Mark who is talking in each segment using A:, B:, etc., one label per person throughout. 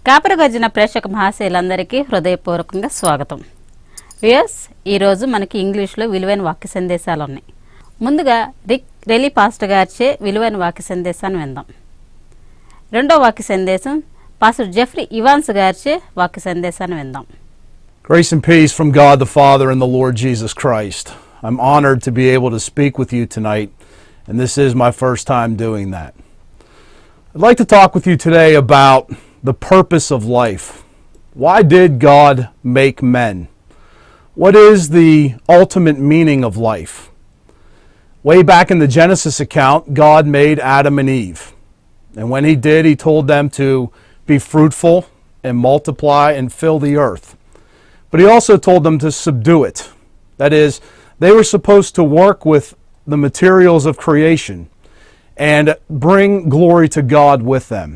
A: కాపరి గర్జన ప్రేక్షక మహాశయులందరికీ హృదయపూర్వకంగా స్వాగతం. వ్యూయర్స్, ఈరోజు మనకి ఇంగ్లీష్లో విలువైన వాక్య సందేశాలు ఉన్నాయి. ముందుగా రిక్ రెలీ పాస్టర్ గారిచే విలువైన వాక్య సందేశాన్ని విందాం. రెండో వాక్య సందేశం పాస్టర్ జెఫ్రీ ఇవాన్స్ గారిచే వాక్య సందేశాన్ని విందాం.
B: Grace and peace from God the Father and the Lord Jesus Christ. I'm honored to be able to speak with you tonight, and this is my first time doing that. I'd like to talk with you today about the purpose of life. Why did God make men? What is the ultimate meaning of life? Way back in the Genesis account, God made Adam and Eve. And when he did, he told them to be fruitful and multiply and fill the earth. But he also told them to subdue it. That is, they were supposed to work with the materials of creation and bring glory to God with them.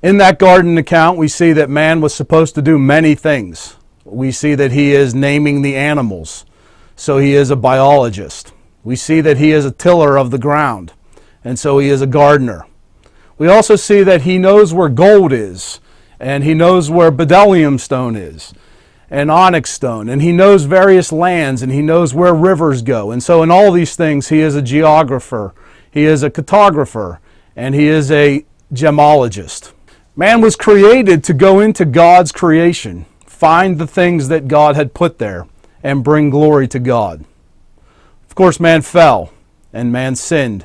B: In that garden account, we see that man was supposed to do many things. We see that he is naming the animals, so he is a biologist. We see that he is a tiller of the ground, and so he is a gardener. We also see that he knows where gold is, and he knows where bdellium stone is, and onyx stone, and he knows various lands, and he knows where rivers go. And so in all these things, he is a geographer, he is a cartographer, and he is a gemologist. Man was created to go into God's creation, find the things that God had put there, and bring glory to God. Of course, man fell, and man sinned.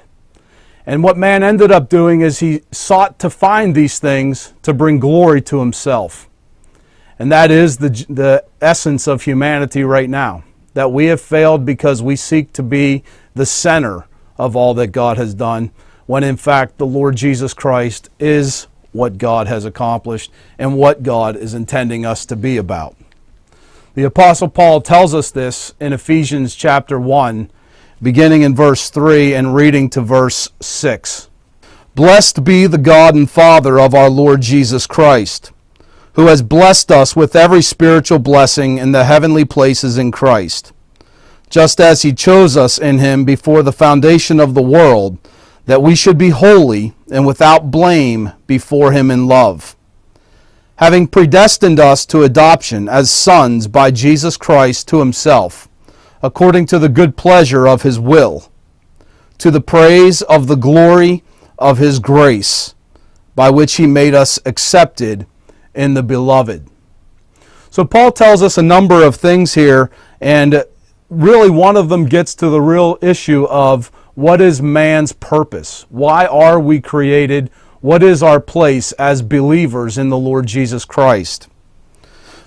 B: And what man ended up doing is he sought to find these things to bring glory to himself. And that is the essence of humanity right now, that we have failed because we seek to be the center of all that God has done, when in fact the Lord Jesus Christ is what God has accomplished and what God is intending us to be about. The Apostle Paul tells us this in Ephesians chapter 1, beginning in verse 3 and reading to verse 6. Blessed be the God and Father of our Lord Jesus Christ, who has blessed us with every spiritual blessing in the heavenly places in Christ, just as he chose us in him before the foundation of the world, that we should be holy and without blame before him in love, having predestined us to adoption as sons by Jesus Christ to himself, according to the good pleasure of his will, to the praise of the glory of his grace, by which he made us accepted in the beloved. So Paul tells us a number of things here, and really one of them gets to the real issue of what is man's purpose? Why are we created? What is our place as believers in the Lord Jesus Christ?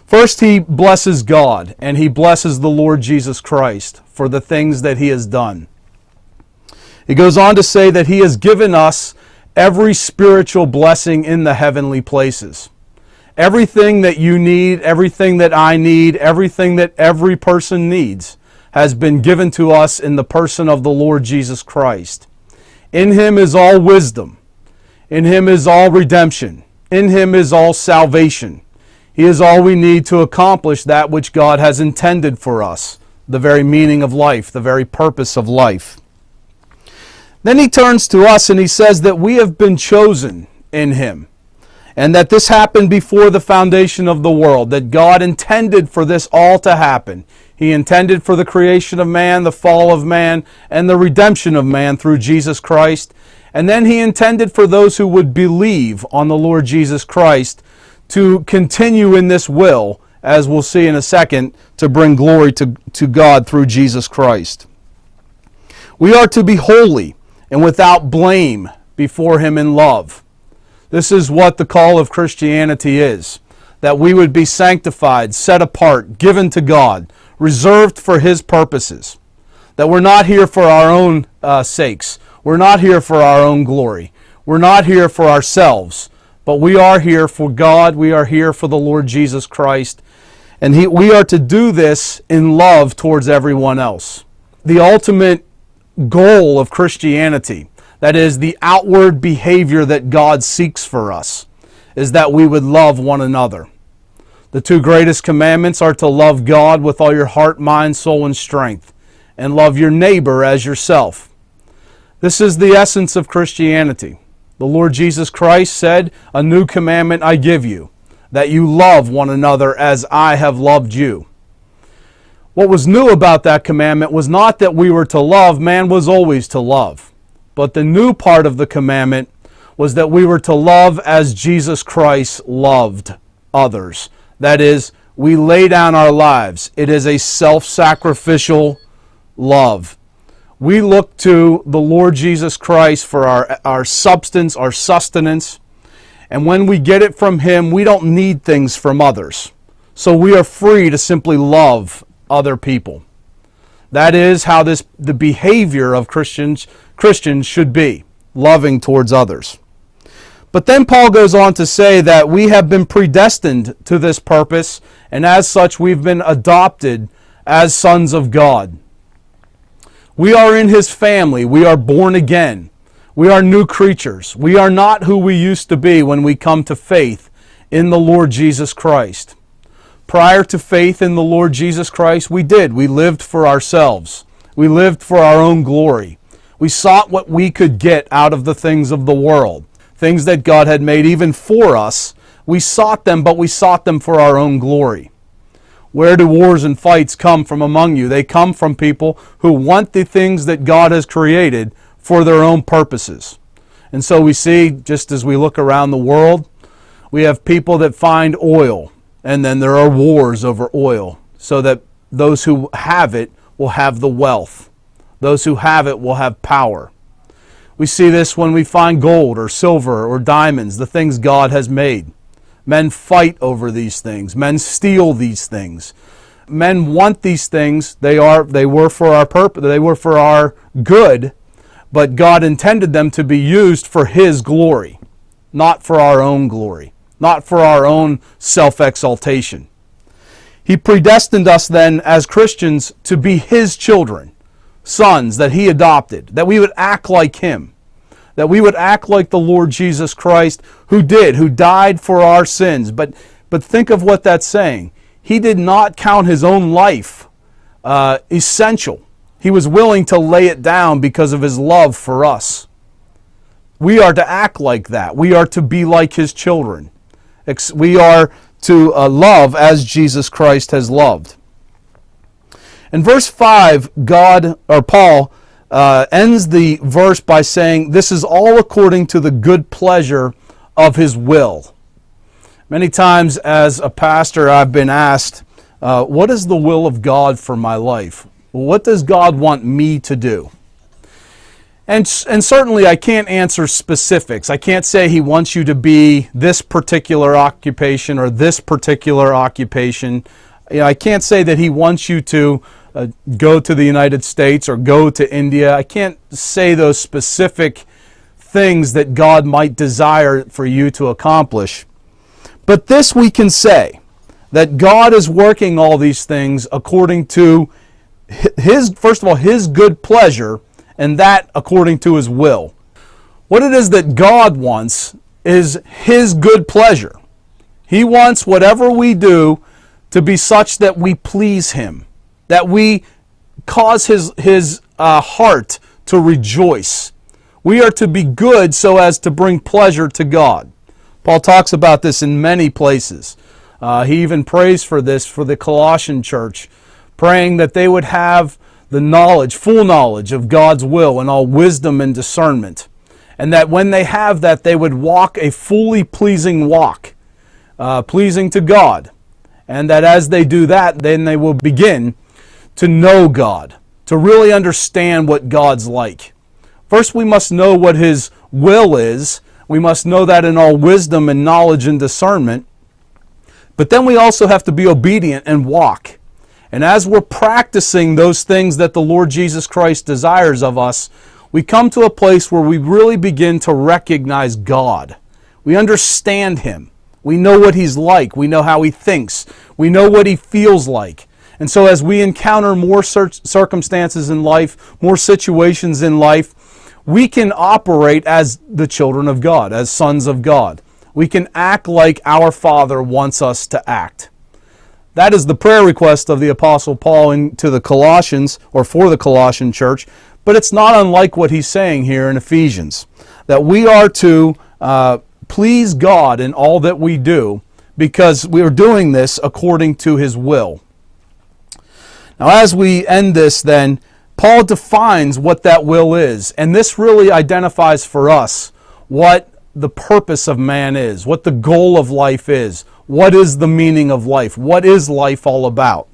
B: First, he blesses God, and he blesses the Lord Jesus Christ for the things that he has done. He goes on to say that he has given us every spiritual blessing in the heavenly places. Everything that you need, everything that I need, everything that every person needs has been given to us in the person of the Lord Jesus Christ. In him is all wisdom. In him is all redemption. In him is all salvation. He is all we need to accomplish that which God has intended for us, the very meaning of life, the very purpose of life. Then he turns to us and he says that we have been chosen in him, and that this happened before the foundation of the world, that God intended for this all to happen. He intended for the creation of man, the fall of man, and the redemption of man through Jesus Christ. And then he intended for those who would believe on the Lord Jesus Christ to continue in this will, as we'll see in a second, to bring glory to God through Jesus Christ. We are to be holy and without blame before him in love. This is what the call of Christianity is, that we would be sanctified, set apart, given to God, reserved for his purposes, that we're not here for our own sakes, we're not here for our own glory, we're not here for ourselves, but we are here for God, we are here for the Lord Jesus Christ, and we are to do this in love towards everyone else. The ultimate goal of Christianity, that is the outward behavior that God seeks for us, is that we would love one another. The two greatest commandments are to love God with all your heart, mind, soul, and strength, and love your neighbor as yourself. This is the essence of Christianity. The Lord Jesus Christ said, "A new commandment I give you, that you love one another as I have loved you. What was new about that commandment was not that we were to love, man was always to love. But the new part of the commandment was that we were to love as Jesus Christ loved others. That is, we lay down our lives. It is a self-sacrificial love. We look to the Lord Jesus Christ for our substance, our sustenance. And when we get it from Him, we don't need things from others. So we are free to simply love other people. That is how the behavior of Christians should be, loving towards others. But then Paul goes on to say that we have been predestined to this purpose, and as such we've been adopted as sons of God. We are in His family. We are born again. We are new creatures. We are not who we used to be when we come to faith in the Lord Jesus Christ. Prior to faith in the Lord Jesus Christ, we lived for ourselves. We lived for our own glory. We sought what we could get out of the things of the world, things that God had made even for us. We sought them, but we sought them for our own glory. Where do wars and fights come from among you? They come from people who want the things that God has created for their own purposes. And so we see, just as we look around the world, we have people that find oil, and then there are wars over oil, so that those who have it will have the wealth. Those who have it will have power. We see this when we find gold or silver or diamonds, the things God has made. Men fight over these things. Men steal these things. Men want these things. They were for our purpose. They were for our good, but God intended them to be used for His glory, not for our own glory, not for our own self-exaltation. He predestined us then as Christians to be His children, sons that He adopted, that we would act like Him. That we would act like the Lord Jesus Christ who died for our sins. But think of what that's saying. He did not count His own life essential. He was willing to lay it down because of His love for us. We are to act like that. We are to be like His children. We are to love as Jesus Christ has loved. In verse 5, Paul ends the verse by saying, this is all according to the good pleasure of His will. Many times as a pastor I've been asked, what is the will of God for my life? What does God want me to do? And certainly I can't answer specifics. I can't say He wants you to be this particular occupation or this particular occupation. I can't say that He wants you to go to the United States or go to India. I can't say those specific things that God might desire for you to accomplish. But this we can say, that God is working all these things according to first of all, His good pleasure, and that according to His will. What it is that God wants is His good pleasure. He wants whatever we do to be such that we please Him, that we cause His heart to rejoice. We are to be good so as to bring pleasure to God. Paul talks about this in many places. He even prays for this for the Colossian church, praying that they would have the knowledge, full knowledge of God's will and all wisdom and discernment. And that when they have that, they would walk a fully pleasing walk, pleasing to God. And that as they do that, then they will begin to know God, to really understand what God's like. First, we must know what His will is. We must know that in all wisdom and knowledge and discernment. But then we also have to be obedient and walk. And as we're practicing those things that the Lord Jesus Christ desires of us, we come to a place where we really begin to recognize God. We understand Him. We know what He's like. We know how He thinks. We know what He feels like. And so as we encounter more circumstances in life, more situations in life, we can operate as the children of God, as sons of God. We can act like our Father wants us to act. That is the prayer request of the Apostle Paul to the Colossians, or for the Colossian church, but it's not unlike what he's saying here in Ephesians, that we are to please God in all that we do, because we are doing this according to his will. Now, as we end this, then, Paul defines what that will is, and this really identifies for us what the purpose of man is, what the goal of life is, what is the meaning of life, what is life all about.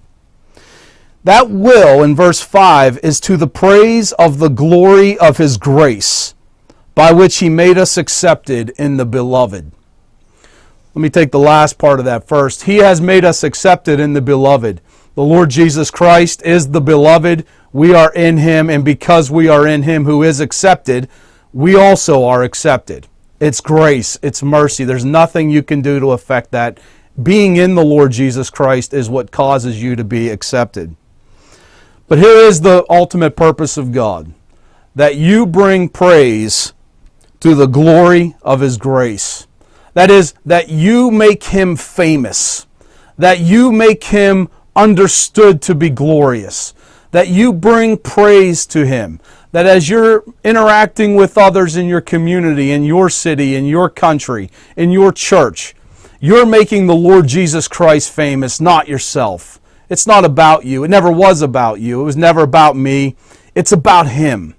B: That will, in verse 5, is to the praise of the glory of his grace, by which he made us accepted in the beloved. Let me take the last part of that first. He has made us accepted in the beloved. The Lord Jesus Christ is the beloved. We are in him, and because we are in him who is accepted, we also are accepted. It's grace, it's mercy. There's nothing you can do to affect that. Being in the Lord Jesus Christ is what causes you to be accepted. But here is the ultimate purpose of God, that you bring praise to the glory of his grace. That is, that you make him famous, that you make him understood to be glorious, that you bring praise to him, that as you're interacting with others in your community, in your city, in your country, in your church, you're making the Lord Jesus Christ famous, not yourself. It's not about you. It never was about you. It was never about me. It's about him.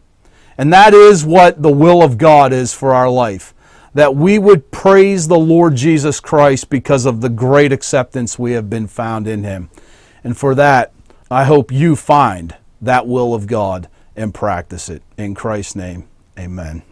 B: And that is what the will of God is for our life, that we would praise the Lord Jesus Christ because of the great acceptance we have been found in him. And for that, I hope you find that will of God and practice it. In Christ's name, amen.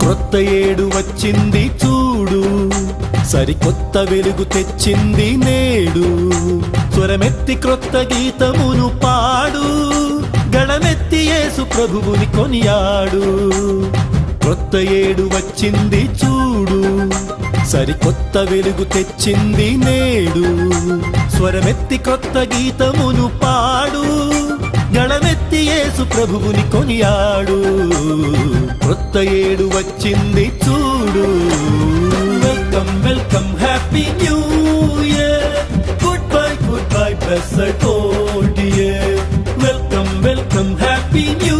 C: కొత్త ఏడు వచ్చింది చూడు, సరికొత్త వెలుగు తెచ్చింది నేడు. స్వరమెత్తి క్రొత్త గీతమును పాడు, గళమెత్తి యేసు ప్రభువుని కొనియాడు. కొత్త ఏడు వచ్చింది చూడు, సరికొత్త వెలుగు తెచ్చింది నేడు. స్వరమెత్తి క్రొత్త గీతమును పాడు, గళమెత్తి యేసు ప్రభువుని కొనియాడు. కొత్త ఏడు వచ్చింది చూడు. Welcome welcome happy new year, goodbye blessed old year. Welcome welcome happy new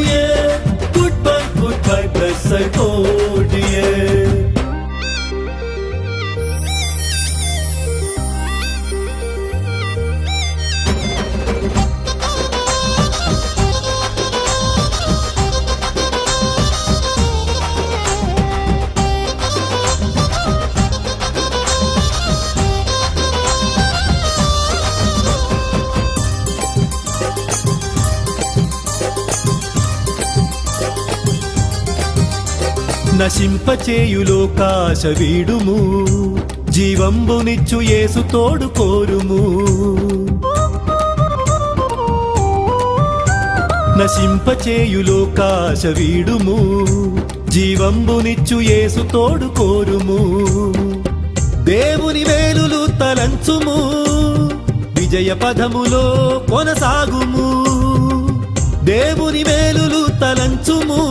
C: year, goodbye blessed old year. నశింపచేయు లోకాశ వీడుము, జీవంబునిచ్చు యేసు తోడు కోరుము. నశింపచేయు లోకాశ వీడుము, జీవంబునిచ్చు యేసు తోడు కోరుము. దేవుని వేలులు తలంచుము, విజయ పదములో కొనసాగుము. దేవుని వేలులు తలంచుము,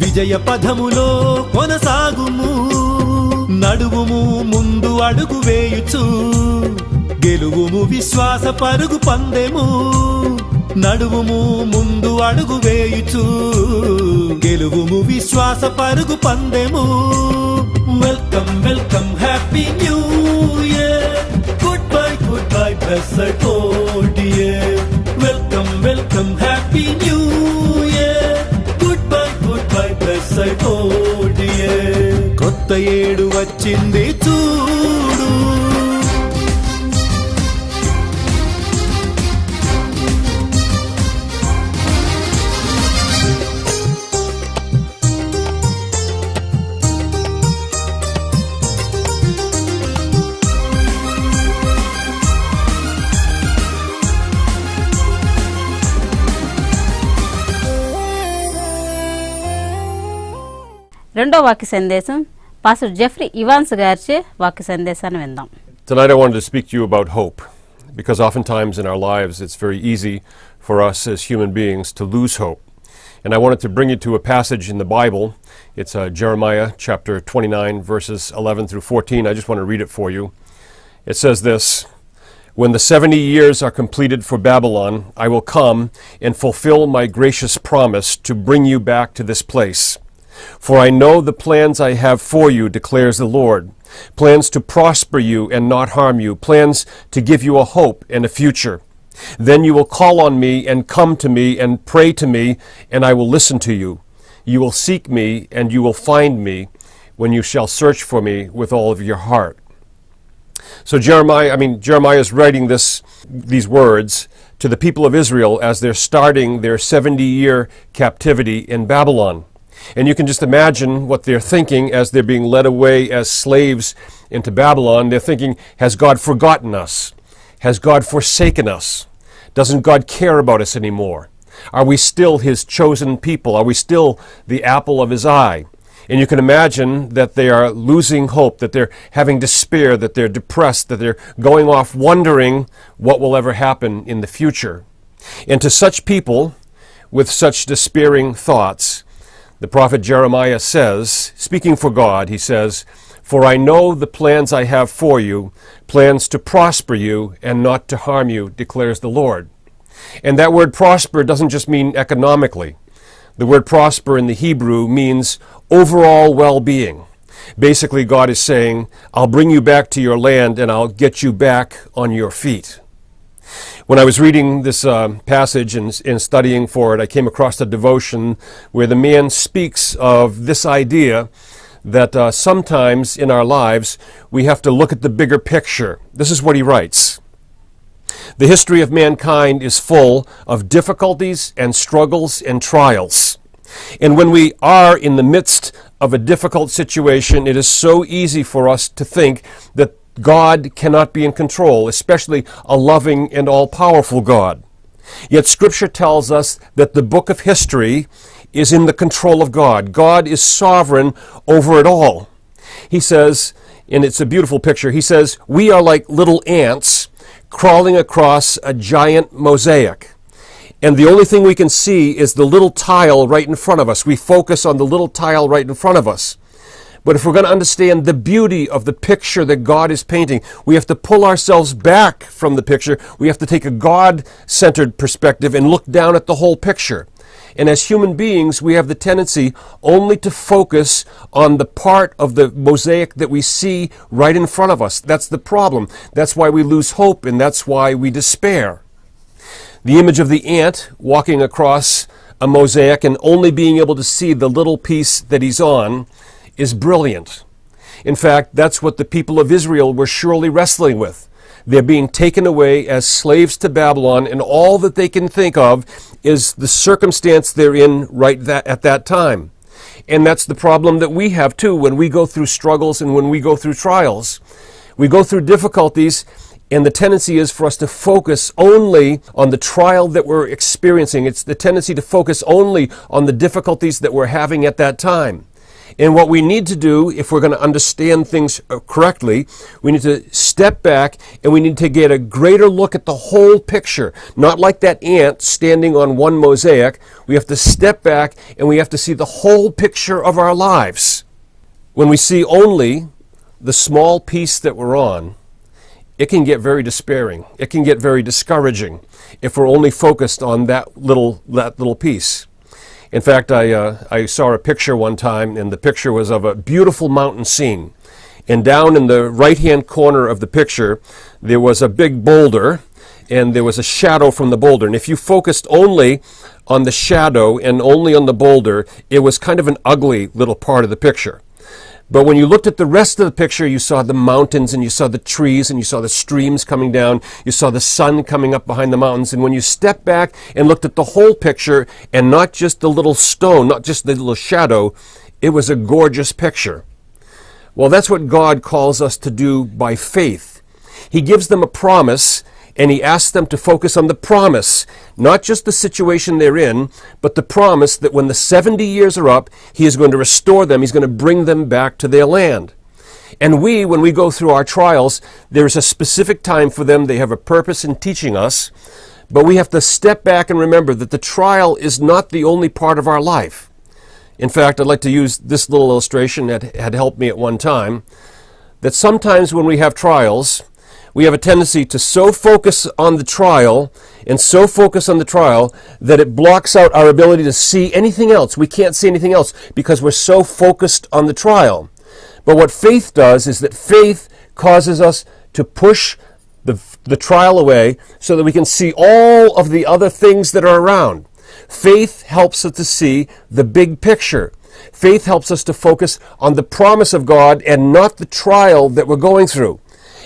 C: విజయ పదములో కొనసాగుము. నడువుము ముందు అడుగు వేయుచు, గెలువుము విశ్వాస పరుగు పందెము. నడువుము ముందు అడుగు వేయుచు, గెలువుము విశ్వాస పరుగు పందెము. Welcome welcome happy new year, goodbye blessed old year. Welcome welcome happy new year, goodbye blessed old year. కొత్త ఏడు వచ్చింది చూడు.
A: రెండో వాక్య సందేశం పాస్టర్ జెఫ్రీ ఇవాన్స్ గారిచే వాక్య సందేశాన్ని విందాం.
D: Tonight I wanted to speak to you about hope, because oftentimes in our lives it's very easy for us as human beings to lose hope. And I wanted to bring you to a passage in the Bible. It's Jeremiah chapter 29, verses 11 through 14. I just want to read it for you. It says this: "When the 70 years are completed for Babylon, I will come and fulfill my gracious promise to bring you back to this place. For I know the plans I have for you, declares the Lord, plans to prosper you and not harm you, plans to give you a hope and a future. Then you will call on me and come to me and pray to me, and I will listen to you. You will seek me and you will find me when you shall search for me with all of your heart." So Jeremiah is writing these words to the people of Israel as they're starting their 70-year captivity in Babylon. And you can just imagine what they're thinking as they're being led away as slaves into Babylon. They're thinking, has God forgotten us? Has God forsaken us? Doesn't God care about us anymore? Are we still his chosen people? Are we still the apple of his eye? And you can imagine that they are losing hope, that they're having despair, that they're depressed, that they're going off wondering what will ever happen in the future. And to such people with such despairing thoughts, the prophet Jeremiah says, speaking for God, he says, "For I know the plans I have for you, plans to prosper you and not to harm you, declares the Lord." And that word prosper doesn't just mean economically. The word prosper in the Hebrew means overall well-being. Basically, God is saying, I'll bring you back to your land and I'll get you back on your feet. When I was reading this passage and studying for it, I came across a devotion where the man speaks of this idea that sometimes in our lives we have to look at the bigger picture. This is what he writes: "The history of mankind is full of difficulties and struggles and trials. And when we are in the midst of a difficult situation, it is so easy for us to think that God cannot be in control, especially a loving and all-powerful God. Yet Scripture tells us that the book of history is in the control of God. God is sovereign over it all." He says, and it's a beautiful picture, he says, "We are like little ants crawling across a giant mosaic. And the only thing we can see is the little tile right in front of us. We focus on the little tile right in front of us. But if we're going to understand the beauty of the picture that God is painting, we have to pull ourselves back from the picture. We have to take a God-centered perspective and look down at the whole picture. And as human beings, we have the tendency only to focus on the part of the mosaic that we see right in front of us. That's the problem. That's why we lose hope, and that's why we despair. The image of the ant walking across a mosaic and only being able to see the little piece that he's on is brilliant. In fact, that's what the people of Israel were surely wrestling with. They're being taken away as slaves to Babylon, and all that they can think of is the circumstance they're in at that time. And that's the problem that we have too when we go through struggles and when we go through trials. We go through difficulties, and the tendency is for us to focus only on the trial that we're experiencing. It's the tendency to focus only on the difficulties that we're having at that time. And what we need to do, if we're going to understand things correctly, we need to step back and we need to get a greater look at the whole picture. Not like that ant standing on one mosaic. We have to step back and we have to see the whole picture of our lives. When we see only the small piece that we're on, it can get very despairing. It can get very discouraging if we're only focused on that little piece. In fact, I saw a picture one time, and the picture was of a beautiful mountain scene. And down in the right-hand corner of the picture, there was a big boulder, and there was a shadow from the boulder. And if you focused only on the shadow and only on the boulder, it was kind of an ugly little part of the picture. But when you looked at the rest of the picture, you saw the mountains and you saw the trees and you saw the streams coming down. You saw the sun coming up behind the mountains. And when you stepped back and looked at the whole picture and not just the little stone, not just the little shadow, it was a gorgeous picture. Well, that's what God calls us to do by faith. He gives them a promise, and he asks them to focus on the promise, not just the situation they're in, but the promise that when the 70 years are up, he is going to restore them. He's going to bring them back to their land. And when we go through our trials, there's a specific time for them. They have a purpose in teaching us. But we have to step back and remember that the trial is not the only part of our life. In fact, I'd like to use this little illustration that had helped me at one time, that sometimes when we have trials, we have a tendency to so focus on the trial and so focus on the trial that it blocks out our ability to see anything else. We can't see anything else because we're so focused on the trial. But what faith does is that faith causes us to push the trial away so that we can see all of the other things that are around. Faith helps us to see the big picture. Faith helps us to focus on the promise of God and not the trial that we're going through.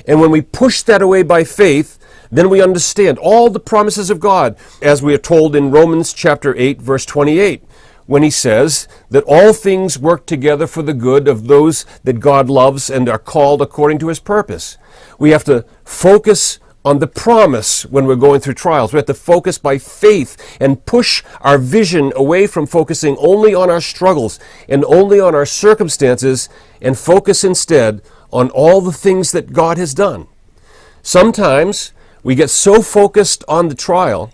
D: And when we push that away by faith, then we understand all the promises of God, as we are told in Romans chapter 8, verse 28, when he says that all things work together for the good of those that God loves and are called according to his purpose. We have to focus on the promise when we're going through trials. We have to focus by faith and push our vision away from focusing only on our struggles and only on our circumstances and focus instead on all the things that God has done. Sometimes we get so focused on the trial,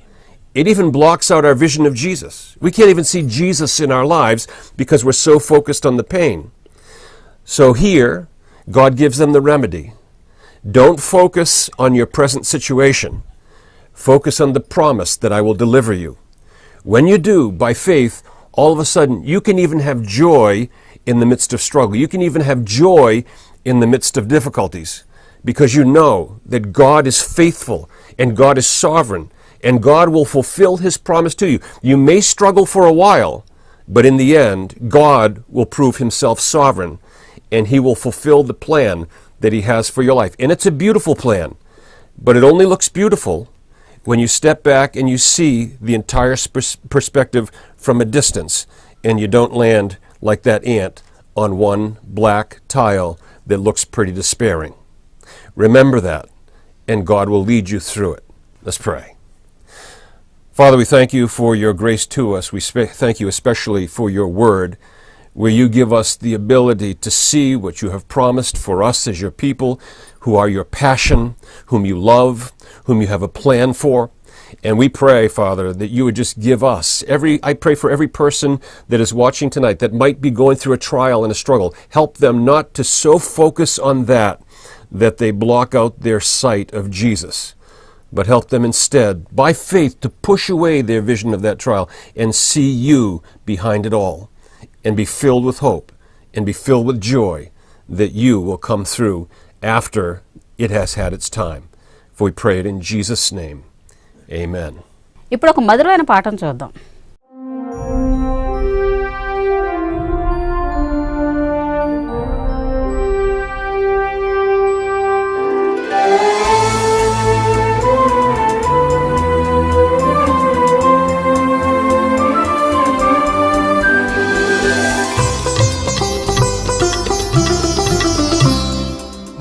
D: it even blocks out our vision of Jesus. We can't even see Jesus in our lives because we're so focused on the pain. So here, God gives them the remedy. Don't focus on your present situation. Focus on the promise that I will deliver you. When you do, by faith, all of a sudden, you can even have joy in the midst of struggle. You can even have joy in the midst of difficulties because you know that God is faithful and God is sovereign and God will fulfill his promise to you. You may struggle for a while, but in the end, God will prove himself sovereign and he will fulfill the plan that he has for your life. And it's a beautiful plan, but it only looks beautiful when you step back and you see the entire perspective from a distance and you don't land like that ant on one black tile that looks pretty despairing. Remember that, and God will lead you through it. Let's pray. Father, we thank you for your grace to us. We thank you especially for your word, where you give us the ability to see what you have promised for us as your people, who are your passion, whom you love, whom you have a plan for. And we pray, Father, that you would just give us, I pray for every person that is watching tonight that might be going through a trial and a struggle. Help them not to so focus on that they block out their sight of Jesus, but help them instead, by faith, to push away their vision of that trial and see you behind it all, and be filled with hope, and be filled with joy that you will come through after it has had its time. For we pray it in Jesus' name. Amen.
A: ఇప్పుడు ఒక మధురమైన పాఠం చూద్దాం.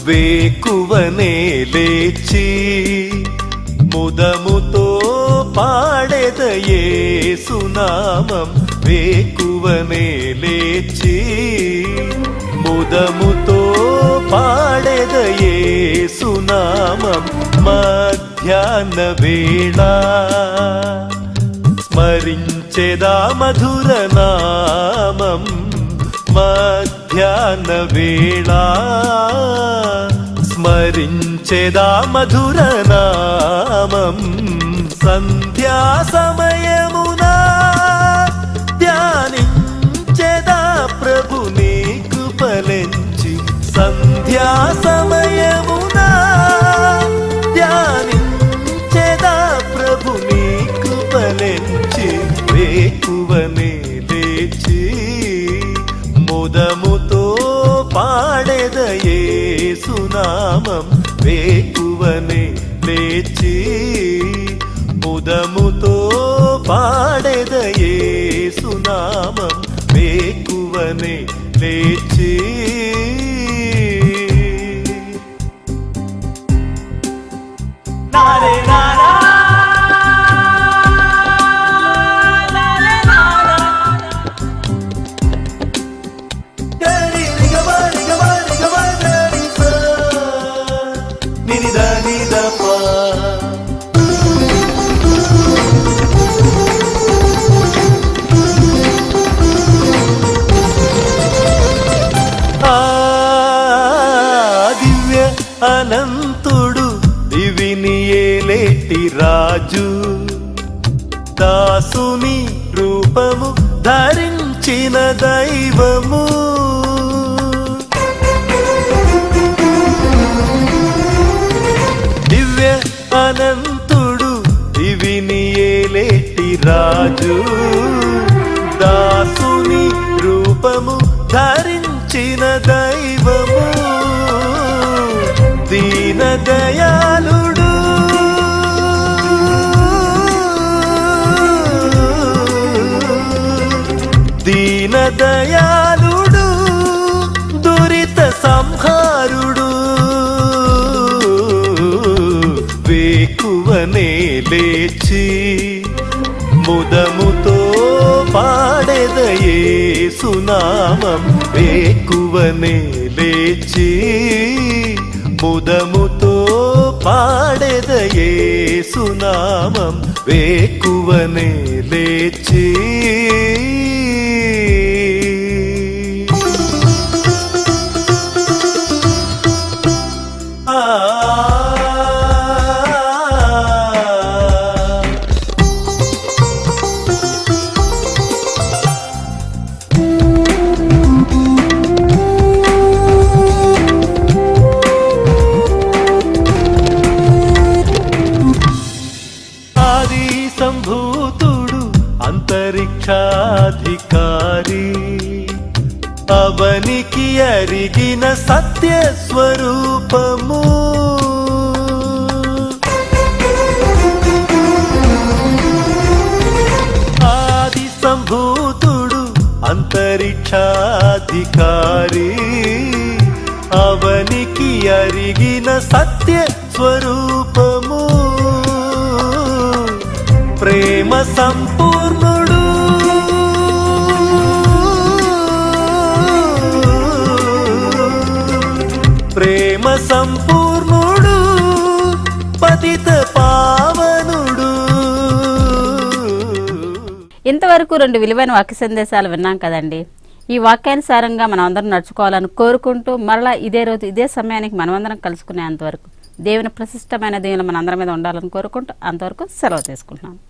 C: వేకువనే లేచి ముదముతో పాడెద యేసు నామం. వేకువనే లేచి ముదముతో పాడెద యేసు నామం. మధ్యాహ్న వేళ స్మరించెదా మధుర నామం. మధ్యాహ్న వేళ స్మరించెదా మధుర నామం. సంధ్యా సమయమున ధ్యానించెదా ప్రభుని కృపలెంచి. సంధ్యా సమయమున ధ్యానించెదా ప్రభుని కృపలెంచి. వేకువనే లేచి ముదముతో పాడెద యేసు నామం. వేకువనే లేచి ముదముతో పాడెద యేసు నామం. వేకువనే లేచి నారే Nara Gari, liga, liga, liga, liga, దాసుని రూపము ధరించిన దైవము దివ్య అనంతుడు దివిని ఏలేటి రాజు దాసుని రూపము ధరించిన దైవము దీన దయాళుడు దీన దయాళుడు దురిత సంహారుడు వేకువనే లేచి ముదముతో పాడెద యేసునామం వేకువనే లేచి ముదముతో పాడెద యేసునామం వేకువనే లేచి సంభూతుడు అంతరిక్షాధికారి అవనికి అరిగిన సత్య స్వరూపము ఆది సంభూతుడు అంతరిక్షాధికారి అవనికి అరిగిన సత్య స్వరూపము ప్రేమ సంపూర్ణుడు ప్రేమ సంపూర్ణుడు పతిత పావనుడు.
A: ఇంతవరకు 2 విలువైన వాక్య సందేశాలు విన్నాం కదండి. ఈ వాక్యానుసారంగా మనం అందరం నడుచుకోవాలని కోరుకుంటూ మరలా ఇదే రోజు ఇదే సమయానికి మనమందరం కలుసుకునేంతవరకు దేవుని ప్రశిష్టమైన దీవెనలు మన అందరి మీద ఉండాలని కోరుకుంటూ అంతవరకు సెలవు తీసుకుంటున్నాను.